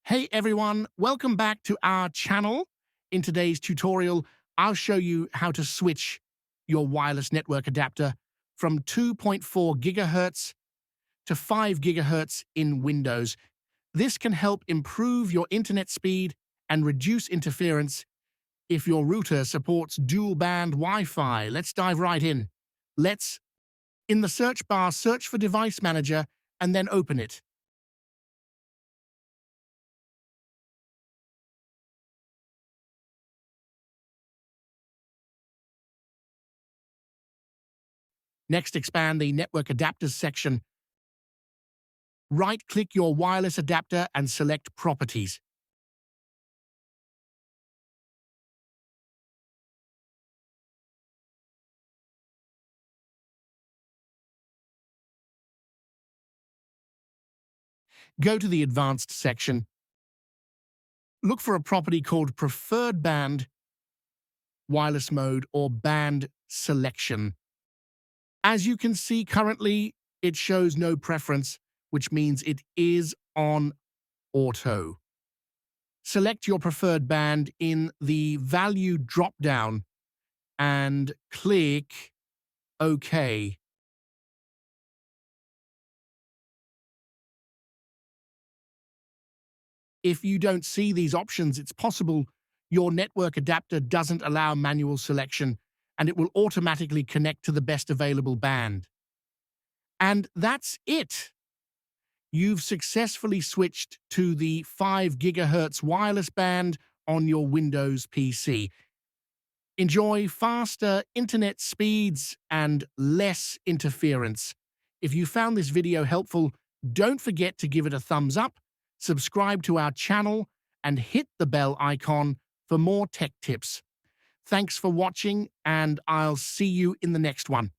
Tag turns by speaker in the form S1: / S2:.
S1: Hey everyone, welcome back to our channel. In today's tutorial, I'll show you how to switch your wireless network adapter from 2.4 GHz to 5 GHz in Windows. This can help improve your internet speed and reduce interference if your router supports dual-band Wi-Fi. Let's dive right in. In the search bar, search for Device Manager and then open it. Next, expand the Network Adapters section. Right-click your wireless adapter and select Properties. Go to the Advanced section. Look for a property called Preferred Band, Wireless Mode, or Band Selection. As you can see currently, it shows no preference, which means it is on auto. Select your preferred band in the Value drop-down and click OK. If you don't see these options, it's possible your network adapter doesn't allow manual selection and it will automatically connect to the best available band. And that's it. You've successfully switched to the 5 GHz wireless band on your Windows PC. Enjoy faster internet speeds and less interference. If you found this video helpful, don't forget to give it a thumbs up, subscribe to our channel, and hit the bell icon for more tech tips. Thanks for watching, and I'll see you in the next one.